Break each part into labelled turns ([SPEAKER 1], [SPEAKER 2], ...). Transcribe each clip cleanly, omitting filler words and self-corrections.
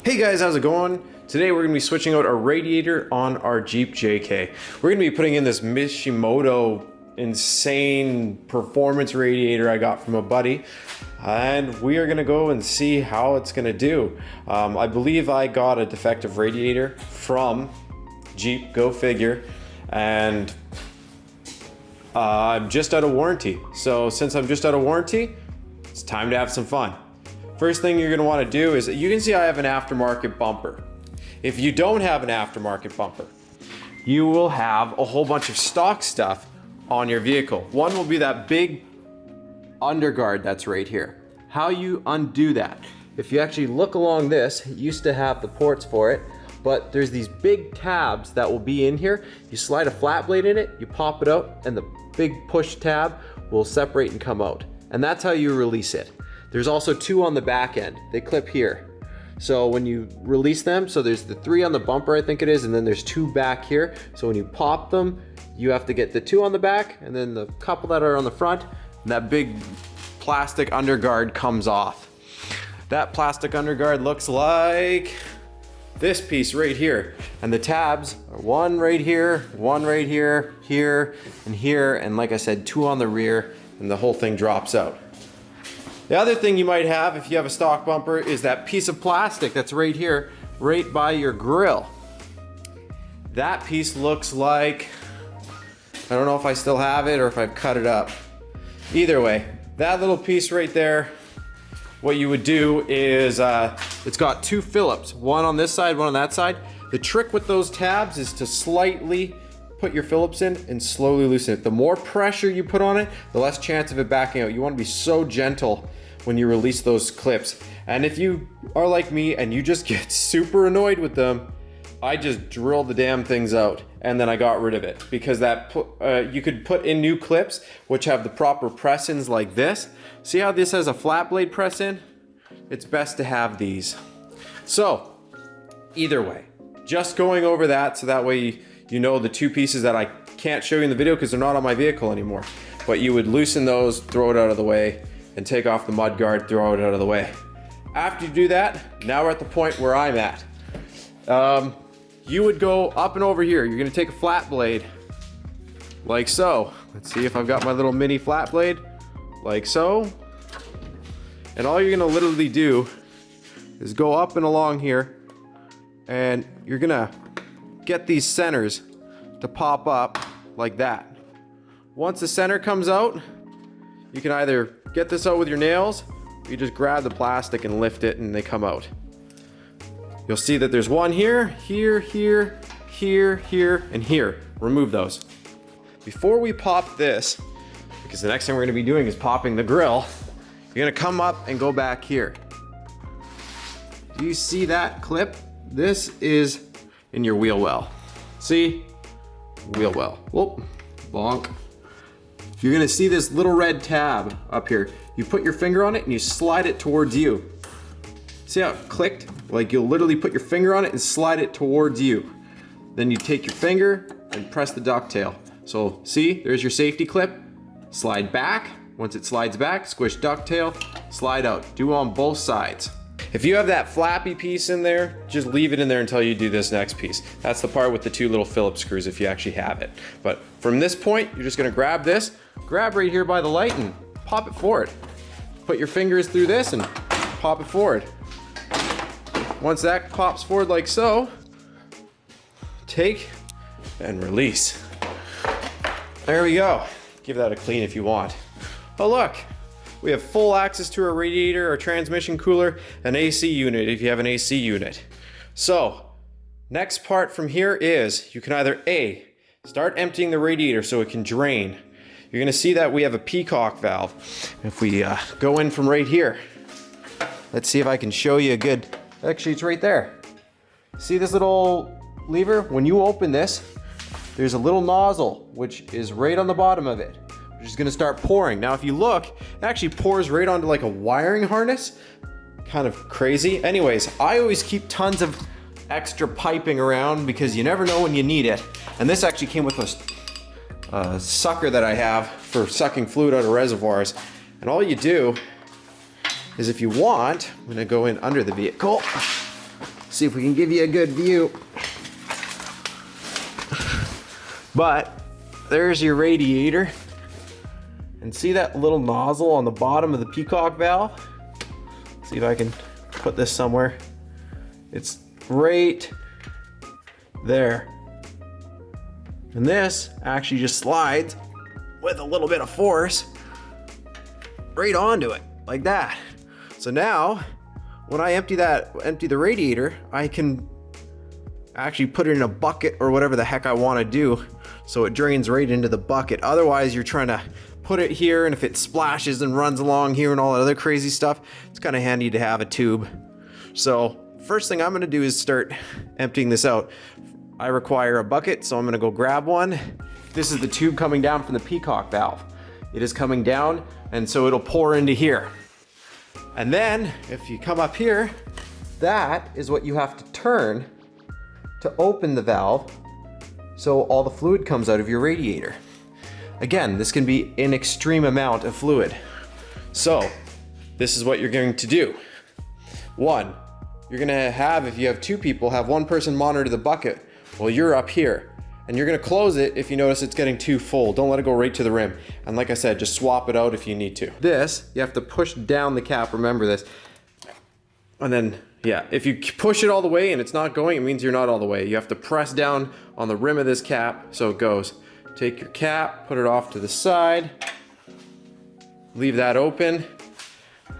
[SPEAKER 1] Hey guys, how's it going? Today we're going to be switching out our radiator on our Jeep JK. We're going to be putting in this Mishimoto insane performance radiator I got from a buddy, and we are going to go and see how it's going to do. I believe I got a defective radiator from Jeep, go figure, and I'm just out of warranty. So since I'm just out of warranty, it's time to have some fun. First thing you're going to want to do is, you can see I have an aftermarket bumper. If you don't have an aftermarket bumper, you will have a whole bunch of stock stuff on your vehicle. One will be that big underguard that's right here. How you undo that? If you actually look along this, it used to have the ports for it, but there's these big tabs that will be in here. You slide a flat blade in it, you pop it out, and the big push tab will separate and come out. And that's how you release it. There's also two on the back end. They clip here. So when you release them, so there's the three on the bumper, I think it is, and then there's two back here. So when you pop them, you have to get the two on the back, and then the couple that are on the front, and that big plastic underguard comes off. That plastic underguard looks like this piece right here. And the tabs are one right here, here, and like I said, two on the rear, and the whole thing drops out. The other thing you might have if you have a stock bumper is that piece of plastic that's right here, right by your grill. That piece looks like, I don't know if I still have it or if I've cut it up. Either way, that little piece right there, what you would do is, it's got two Phillips, one on this side, one on that side. The trick with those tabs is to slightly put your Phillips in and slowly loosen it. The more pressure you put on it, the less chance of it backing out. You want to be so gentle when you release those clips. And if you are like me and you just get super annoyed with them, I just drilled the damn things out and then I got rid of it, because that you could put in new clips which have the proper press-ins like this. See how this has a flat blade press in? It's best to have these. So either way, just going over that so that way you know the two pieces that I can't show you in the video because they're not on my vehicle anymore. But you would loosen those, throw it out of the way, and take off the mud guard, throw it out of the way. After you do that, now we're at the point where I'm at. You would go up and over here. You're gonna take a flat blade, like so. Let's see if I've got my little mini flat blade, like so. And all you're gonna literally do is go up and along here, and you're gonna get these centers to pop up like that. Once the center comes out, you can either get this out with your nails, or you just grab the plastic and lift it and they come out. You'll see that there's one here, here, here, and here. Remove those. Before we pop this, because the next thing we're gonna be doing is popping the grill, you're gonna come up and go back here. Do you see that clip? This is in your wheel well. See? Wheel well. Whoop, bonk. You're gonna see this little red tab up here. You put your finger on it and you slide it towards you. See how it clicked? Like you'll literally put your finger on it and slide it towards you. Then you take your finger and press the ducktail. So see, there's your safety clip. Slide back. Once it slides back, squish ducktail, slide out. Do on both sides. If you have that flappy piece in there, just leave it in there until you do this next piece. That's the part with the two little Phillips screws if you actually have it. But from this point, you're just gonna grab this, grab right here by the light and pop it forward. Put your fingers through this and pop it forward. Once that pops forward like so, take and release. There we go. Give that a clean if you want. Oh look. We have full access to our radiator, our transmission cooler, an AC unit if you have an AC unit. So, next part from here is you can either A, start emptying the radiator so it can drain. You're gonna see that we have a Peacock valve. If we go in from right here, let's see if I can show you a good, actually it's right there. See this little lever? When you open this, there's a little nozzle which is right on the bottom of it. Just gonna start pouring. Now if you look, it actually pours right onto like a wiring harness. Kind of crazy. Anyways, I always keep tons of extra piping around because you never know when you need it. And this actually came with a sucker that I have for sucking fluid out of reservoirs. And all you do is if you want, I'm gonna go in under the vehicle. See if we can give you a good view. But there's your radiator. And see that little nozzle on the bottom of the Peacock valve? See if I can put this somewhere. It's right there. And this actually just slides with a little bit of force right onto it, like that. So now, when I empty the radiator, I can actually put it in a bucket or whatever the heck I want to do, so it drains right into the bucket. Otherwise, you're trying to put it here, and if it splashes and runs along here and all that other crazy stuff, it's kind of handy to have a tube. So first thing I'm going to do is start emptying this out. I require a bucket, so I'm going to go grab one. This is the tube coming down from the Peacock valve. It is coming down, and so it'll pour into here. And then if you come up here, that is what you have to turn to open the valve so all the fluid comes out of your radiator. Again, this can be an extreme amount of fluid. So this is what you're going to do. One, you're gonna have, if you have two people, have one person monitor the bucket while you're up here. And you're gonna close it if you notice it's getting too full. Don't let it go right to the rim. And like I said, just swap it out if you need to. This, you have to push down the cap, remember this. And then, yeah, if you push it all the way and it's not going, it means you're not all the way. You have to press down on the rim of this cap so it goes. Take your cap, put it off to the side, leave that open.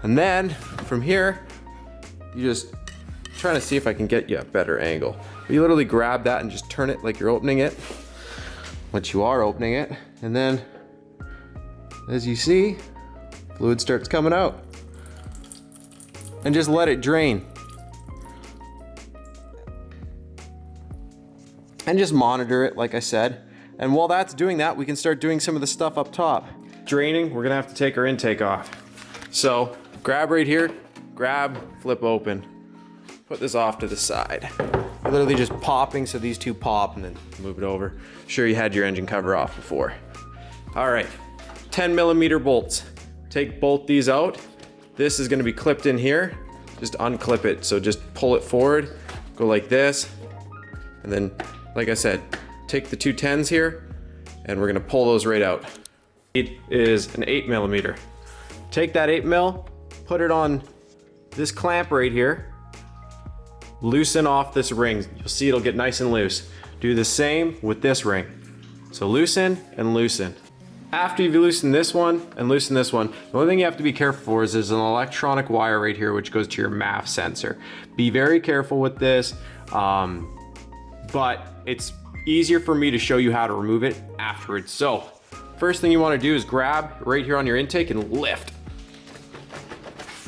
[SPEAKER 1] And then from here, you just, trying to see if I can get you a better angle. You literally grab that and just turn it like you're opening it, which you are opening it. And then, as you see, fluid starts coming out. And just let it drain. And just monitor it, like I said. And while that's doing that, we can start doing some of the stuff up top. Draining, we're gonna have to take our intake off. So, grab right here, grab, flip open. Put this off to the side. You're literally just popping, so these two pop and then move it over. Sure you had your engine cover off before. All right, 10mm bolts. Take both these out. This is gonna be clipped in here. Just unclip it, so just pull it forward, go like this, and then, like I said, take the two 10s here, and we're gonna pull those right out. It is an 8mm. Take that 8mm, put it on this clamp right here, loosen off this ring. You'll see it'll get nice and loose. Do the same with this ring. So loosen and loosen. After you've loosened this one and loosened this one, the only thing you have to be careful for is there's an electronic wire right here which goes to your Maf sensor. Be very careful with this, but it's easier for me to show you how to remove it afterwards. So first thing you want to do is grab right here on your intake and lift.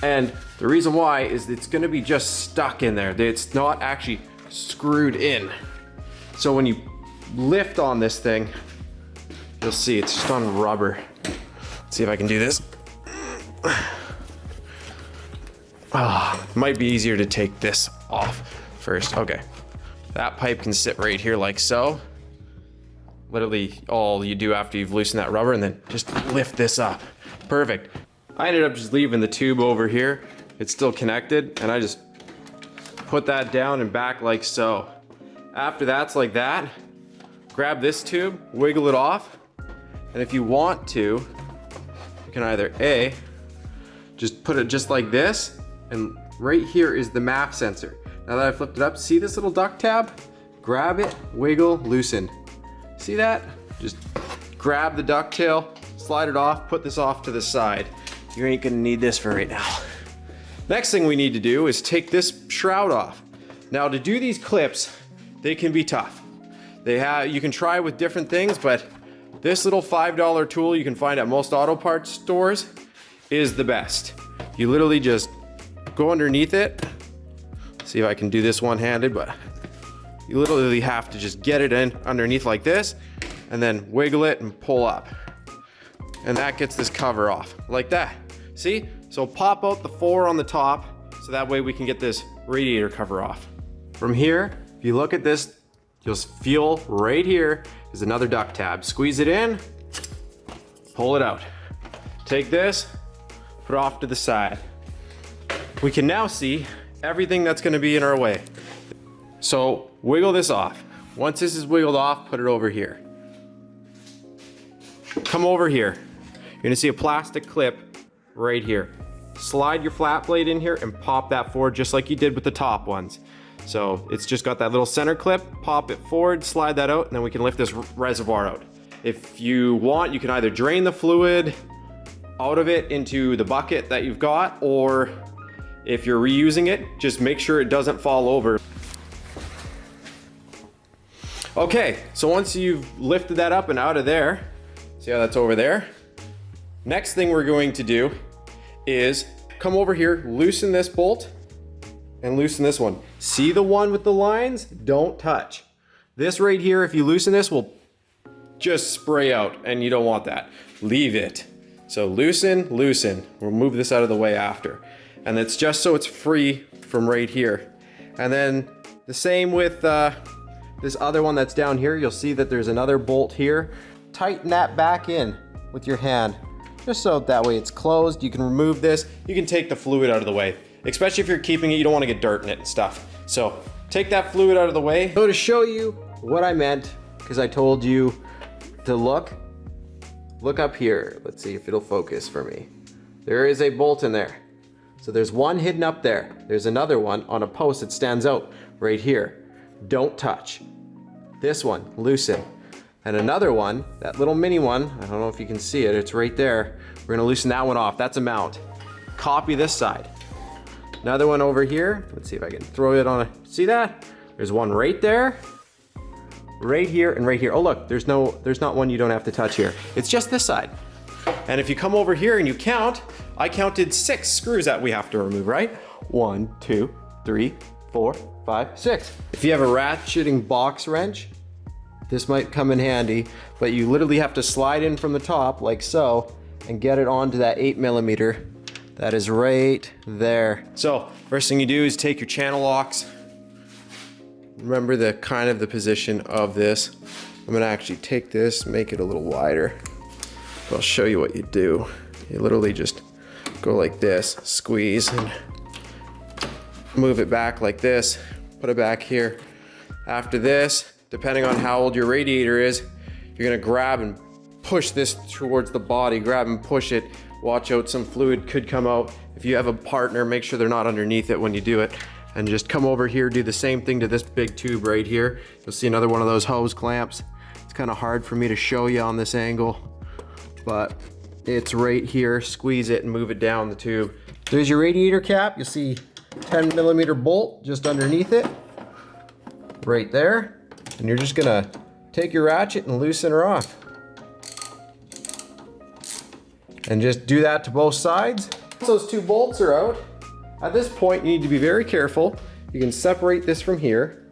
[SPEAKER 1] And the reason why is it's going to be just stuck in there. It's not actually screwed in. So when you lift on this thing, you'll see it's just on rubber. Let's see if I can do this. Might be easier to take this off first. Okay. That pipe can sit right here like so. Literally all you do after you've loosened that rubber, and then just lift this up. Perfect. I ended up just leaving the tube over here. It's still connected, and I just put that down and back like so. After that's like that, grab this tube, wiggle it off, and if you want to, you can either A, just put it just like this, and right here is the Maf sensor. Now that I flipped it up, see this little duct tab? Grab it, wiggle, loosen. See that? Just grab the ducktail, slide it off, put this off to the side. You ain't gonna need this for right now. Next thing we need to do is take this shroud off. Now to do these clips, they can be tough. You can try with different things, but this little $5 tool you can find at most auto parts stores is the best. You literally just go underneath it. See if I can do this one-handed, but you literally have to just get it in underneath like this and then wiggle it and pull up. And that gets this cover off like that. See? So pop out the 4 on the top so that way we can get this radiator cover off. From here, if you look at this, you'll feel right here is another duct tab. Squeeze it in, pull it out. Take this, put it off to the side. We can now see everything that's going to be in our way. So wiggle this off. Once this is wiggled off, put it over here. Come over here. You're gonna see a plastic clip right here. Slide your flat blade in here and pop that forward just like you did with the top ones. So it's just got that little center clip, pop it forward, slide that out, and then we can lift this reservoir out. If you want, you can either drain the fluid out of it into the bucket that you've got, or if you're reusing it, just make sure it doesn't fall over. Okay, so once you've lifted that up and out of there, see how that's over there? Next thing we're going to do is come over here, loosen this bolt, and loosen this one. See the one with the lines? Don't touch. This right here, if you loosen this, will just spray out, and you don't want that. Leave it. So loosen, loosen. We'll move this out of the way after. And it's just so it's free from right here. And then the same with this other one that's down here. You'll see that there's another bolt here. Tighten that back in with your hand, just so that way it's closed. You can remove this. You can take the fluid out of the way. Especially if you're keeping it, you don't want to get dirt in it and stuff. So take that fluid out of the way. So to show you what I meant, because I told you to look up here. Let's see if it'll focus for me. There is a bolt in there. So there's one hidden up there. There's another one on a post that stands out right here. Don't touch. This one, loosen. And another one, that little mini one, I don't know if you can see it, it's right there. We're gonna loosen that one off. That's a mount. Copy this side. Another one over here. Let's see if I can throw it on a, see that? There's one right there, right here, and right here. Oh look, there's not one you don't have to touch here. It's just this side. And if you come over here and you count, I counted 6 screws that we have to remove, right? 1, 2, 3, 4, 5, 6. If you have a ratcheting box wrench, this might come in handy, but you literally have to slide in from the top like so and get it onto that 8mm that is right there. So first thing you do is take your channel locks. Remember the kind of the position of this. I'm gonna actually take this, make it a little wider. I'll show you what you do. You literally just go like this, squeeze, and move it back like this, put it back here. After this, depending on how old your radiator is, you're gonna grab and push this towards the body, grab and push it. Watch out, some fluid could come out. If you have a partner, make sure they're not underneath it when you do it. And just come over here, do the same thing to this big tube right here. You'll see another one of those hose clamps. It's kind of hard for me to show you on this angle, but it's right here. Squeeze it and move it down the tube. There's your radiator cap. You'll see 10mm bolt just underneath it, right there. And you're just gonna take your ratchet and loosen her off. And just do that to both sides. Once those 2 bolts are out, at this point you need to be very careful. You can separate this from here.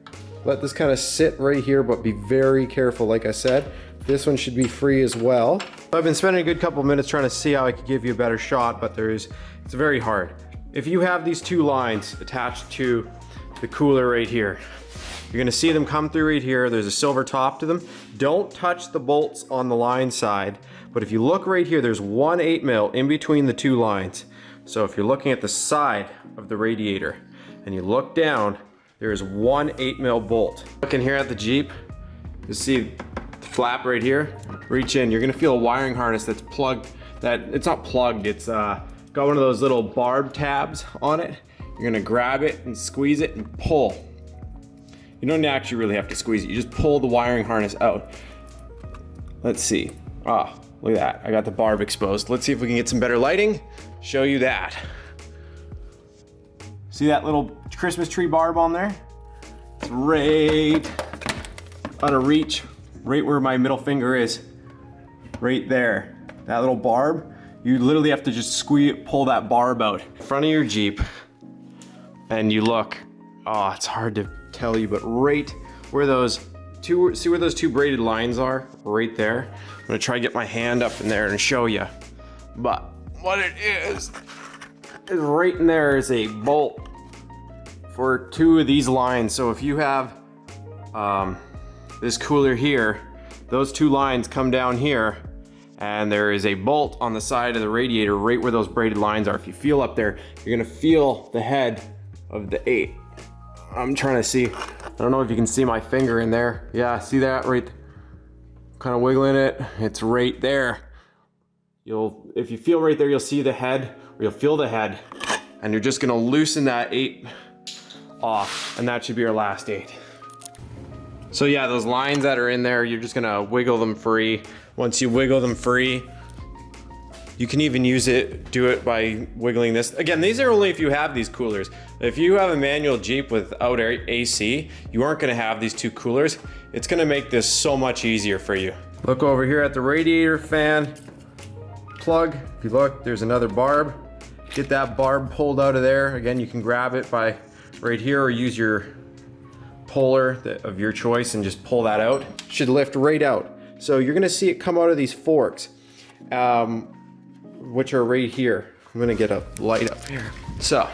[SPEAKER 1] Let this kind of sit right here, but be very careful. Like I said, this one should be free as well. I've been spending a good couple minutes trying to see how I could give you a better shot, but it's very hard. If you have these 2 lines attached to the cooler right here, you're gonna see them come through right here. There's a silver top to them. Don't touch the bolts on the line side, but if you look right here, there's 1 8mm in between the 2 lines. So if you're looking at the side of the radiator and you look down, there is 1 8mm bolt. Looking here at the Jeep, you see the flap right here. Reach in, you're gonna feel a wiring harness that's plugged, it's not plugged, it's got one of those little barb tabs on it. You're gonna grab it and squeeze it and pull. You don't actually really have to squeeze it, you just pull the wiring harness out. Let's see. Ah, look at that, I got the barb exposed. Let's see if we can get some better lighting. Show you that. See that little Christmas tree barb on there? It's right out of reach, right where my middle finger is. Right there. That little barb, you literally have to just squeeze, pull that barb out in front of your Jeep, and you look, oh, it's hard to tell you, but right where those two, see where those 2 braided lines are? Right there. I'm gonna try to get my hand up in there and show you. But what it is right in there is a bolt for 2 of these lines. So if you have this cooler here, those 2 lines come down here, and there is a bolt on the side of the radiator right where those braided lines are. If you feel up there, you're gonna feel the head of the 8. I'm trying to see. I don't know if you can see my finger in there. Yeah, see that right? Kind of wiggling it. It's right there. If you feel right there, you'll see the head, or you'll feel the head, and you're just gonna loosen that 8 off, and that should be your last 8. So yeah, those lines that are in there, you're just gonna wiggle them free. Once you wiggle them free, you can even do it by wiggling this. Again, these are only if you have these coolers. If you have a manual Jeep without AC, you aren't gonna have these 2 coolers. It's gonna make this so much easier for you. Look over here at the radiator fan plug. If you look, there's another barb. Get that barb pulled out of there. Again, you can grab it by right here or use your puller of your choice and just pull that out. Should lift right out. So you're gonna see it come out of these forks, which are right here. I'm gonna get a light up here. So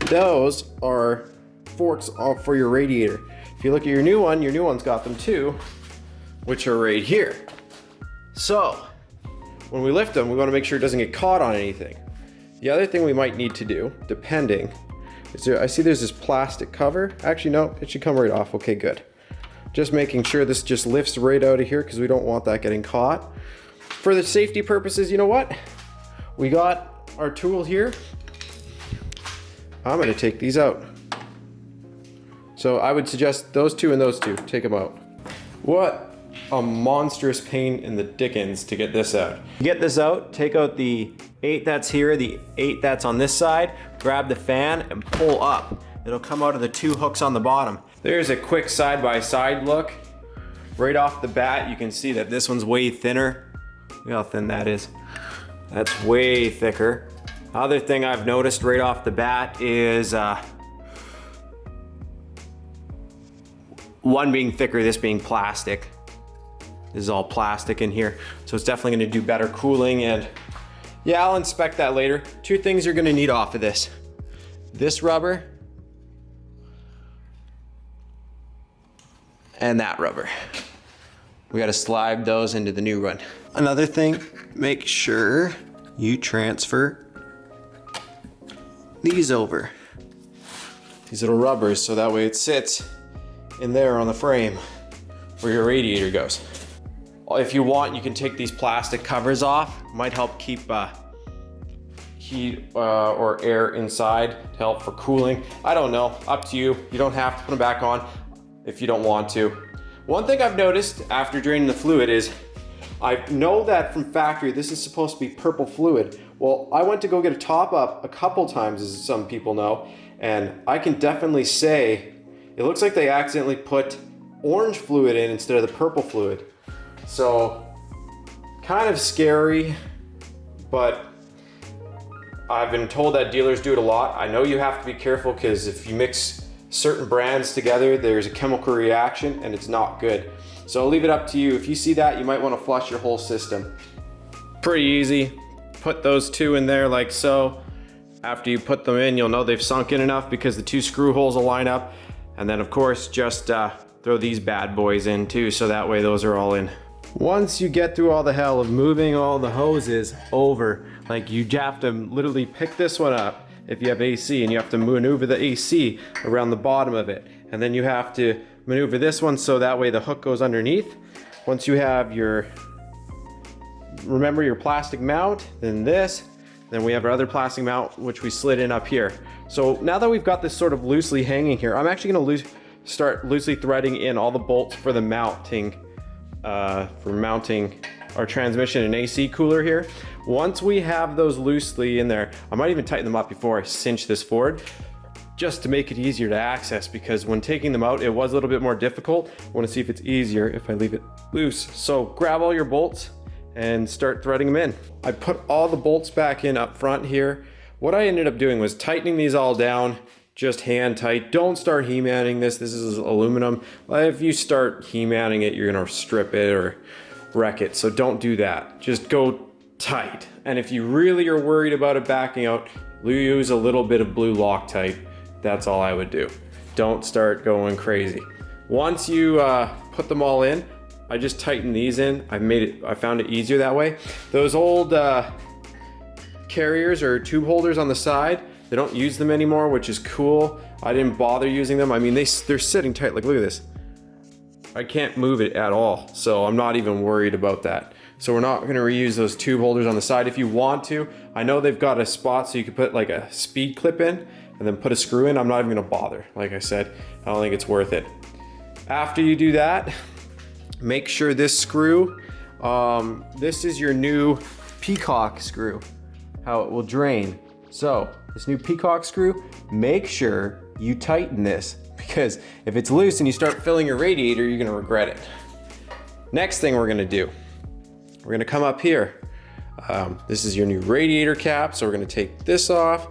[SPEAKER 1] those are forks for your radiator. If you look at your new one's got them too, which are right here. So when we lift them, we want to make sure it doesn't get caught on anything. The other thing we might need to do, depending, is I see there's this plastic cover. Actually, no, it should come right off. Okay, good. Just making sure this just lifts right out of here because we don't want that getting caught. For the safety purposes, you know what? We got our tool here. I'm gonna take these out. So I would suggest those 2 and those 2, take them out. What a monstrous pain in the dickens to get this out. Get this out, take out the 8 that's here, the 8 that's on this side, grab the fan and pull up. It'll come out of the 2 hooks on the bottom. There's a quick side-by-side look. Right off the bat, you can see that this one's way thinner. Look how thin that is. That's way thicker. Other thing I've noticed right off the bat is one being thicker, this being plastic. This is all plastic in here, so it's definitely gonna do better cooling. And yeah, I'll inspect that later. 2 things you're gonna need off of this. This rubber and that rubber. We gotta slide those into the new one. Another thing, make sure you transfer these over. These little rubbers, so that way it sits in there on the frame where your radiator goes. If you want, you can take these plastic covers off. Might help keep heat or air inside to help for cooling. I don't know, up to you. You don't have to put them back on if you don't want to. One thing I've noticed after draining the fluid is, I know that from factory this is supposed to be purple fluid. Well, I went to go get a top up a couple times, as some people know, and I can definitely say it looks like they accidentally put orange fluid in instead of the purple fluid. So kind of scary, but I've been told that dealers do it a lot. I know you have to be careful because if you mix certain brands together, there's a chemical reaction and it's not good. So I'll leave it up to you. If you see that, you might want to flush your whole system. Pretty easy. Put those 2 in there like so. After you put them in, you'll know they've sunk in enough because the 2 screw holes will line up. And then of course, just throw these bad boys in too, so that way those are all in. Once you get through all the hell of moving all the hoses over, like you have to literally pick this one up if you have AC, and you have to maneuver the AC around the bottom of it. And then you have to maneuver this one so that way the hook goes underneath. Once you have your, remember your plastic mount, then this, then we have our other plastic mount which we slid in up here. So now that we've got this sort of loosely hanging here, I'm actually gonna start loosely threading in all the bolts for the mounting, our transmission and AC cooler here. Once we have those loosely in there, I might even tighten them up before I cinch this forward, just to make it easier to access, because when taking them out, it was a little bit more difficult. I want to see if it's easier if I leave it loose. So grab all your bolts and start threading them in. I put all the bolts back in up front here. What I ended up doing was tightening these all down, just hand tight. Don't start He-manning this. This is aluminum. If you start He-manning it, you're gonna strip it or wreck it. So don't do that. Just go tight. And if you really are worried about it backing out, use a little bit of blue Loctite. That's all I would do. Don't start going crazy. Once you put them all in, I just tighten these in. I found it easier that way. Those old carriers or tube holders on the side, They don't use them anymore, which is cool. I didn't bother using them. I mean, they're sitting tight. Like, look at this. I can't move it at all, so I'm not even worried about that. So we're not gonna reuse those tube holders on the side. If you want to, I know they've got a spot so you can put like a speed clip in and then put a screw in. I'm not even gonna bother. Like I said, I don't think it's worth it. After you do that, make sure this screw, this is your new Peacock screw, how it will drain. So this new Peacock screw, make sure you tighten this, because if it's loose and you start filling your radiator, you're gonna regret it. Next thing we're gonna do, we're gonna come up here. This is your new radiator cap, so we're gonna take this off.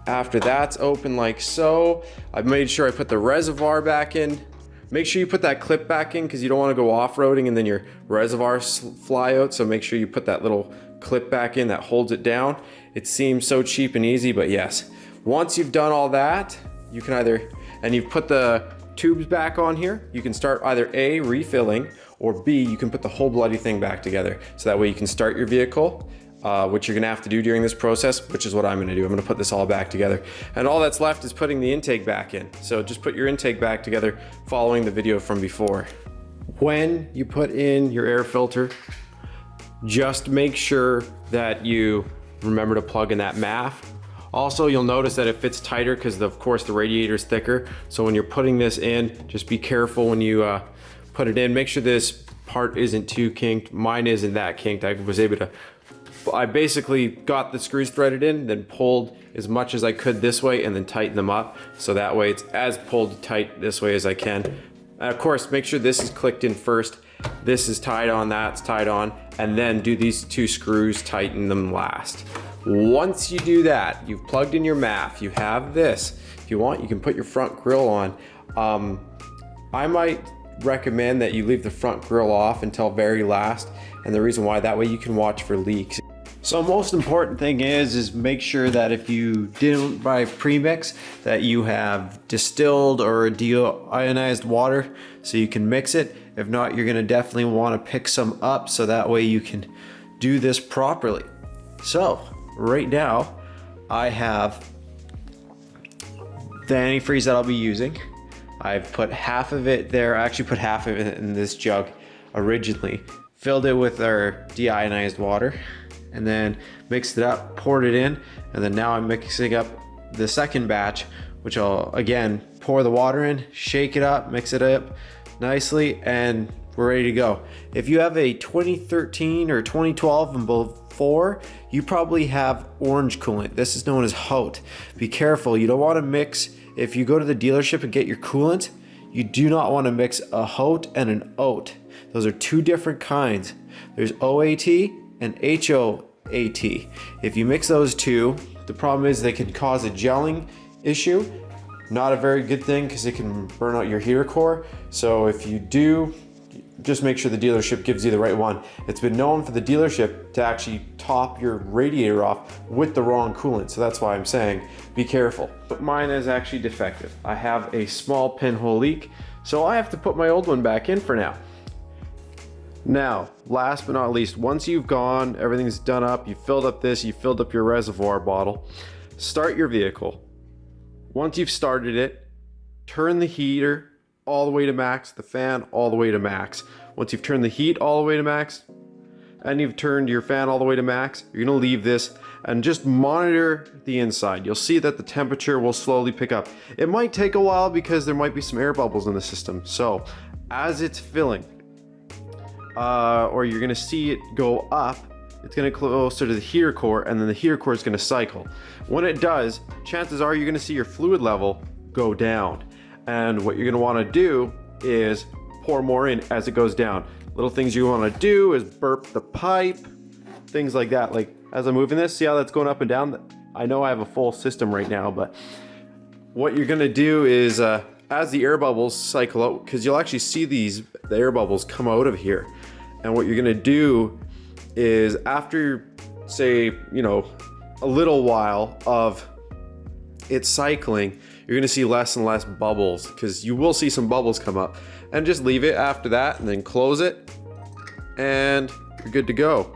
[SPEAKER 1] After that's open like so, I've made sure I put the reservoir back in. Make sure you put that clip back in because you don't want to go off-roading and then your reservoirs fly out, so make sure you put that little clip back in that holds it down. It seems so cheap and easy, but yes. Once you've done all that, you can either, and you've put the tubes back on here, you can start either A, refilling, or B, you can put the whole bloody thing back together. So that way you can start your vehicle, which you're gonna have to do during this process, which is what I'm gonna do. I'm gonna put this all back together. And all that's left is putting the intake back in. So just put your intake back together following the video from before. When you put in your air filter, just make sure that you remember to plug in that Maf. Also, you'll notice that it fits tighter because of course the radiator is thicker. So when you're putting this in, just be careful when you put it in. Make sure this part isn't too kinked. Mine isn't that kinked. I basically got the screws threaded in, then pulled as much as I could this way and then tighten them up. So that way it's as pulled tight this way as I can. And of course, make sure this is clicked in first. This is tied on, that's tied on, and then do these two screws, tighten them last. Once you do that, you've plugged in your Maf, you have this. If you want, you can put your front grille on. I might recommend that you leave the front grille off until very last, and the reason why, that way you can watch for leaks. So most important thing is make sure that if you didn't buy premix, that you have distilled or deionized water so you can mix it. If not, you're gonna definitely wanna pick some up so that way you can do this properly. So right now I have the antifreeze that I'll be using. I've put half of it there. I actually put half of it in this jug originally. Filled it with our deionized water and then mixed it up, poured it in, and then now I'm mixing up the second batch, which I'll again pour the water in, shake it up, mix it up nicely, and we're ready to go. If you have a 2013 or 2012 and before, you probably have orange coolant. This is known as HOT. Be careful, you don't want to mix. If you go to the dealership and get your coolant, you do not want to mix a HOT and an OAT. Those are two different kinds. There's OAT and HOAT. If you mix those two, the problem is they can cause a gelling issue. Not a very good thing because it can burn out your heater core. So if you do, just make sure the dealership gives you the right one. It's been known for the dealership to actually top your radiator off with the wrong coolant. So that's why I'm saying be careful. But mine is actually defective. I have a small pinhole leak, so I have to put my old one back in for now. Now, last but not least, once you've gone, everything's done up, you filled up this, you filled up your reservoir bottle, start your vehicle. Once you've started it, turn the heater all the way to max, the fan all the way to max. Once you've turned the heat all the way to max, and you've turned your fan all the way to max, you're gonna leave this and just monitor the inside. You'll see that the temperature will slowly pick up. It might take a while because there might be some air bubbles in the system. So as it's filling, or you're gonna see it go up, it's gonna closer to the heater core, and then the heater core is gonna cycle. When it does, chances are you're gonna see your fluid level go down. And what you're gonna wanna do is pour more in as it goes down. Little things you wanna do is burp the pipe, things like that. Like as I'm moving this, see how that's going up and down? I know I have a full system right now, but what you're gonna do is as the air bubbles cycle out, because you'll actually see the air bubbles come out of here. And what you're gonna do is after, say, a little while of it cycling, you're gonna see less and less bubbles, because you will see some bubbles come up. And just leave it after that and then close it and you're good to go.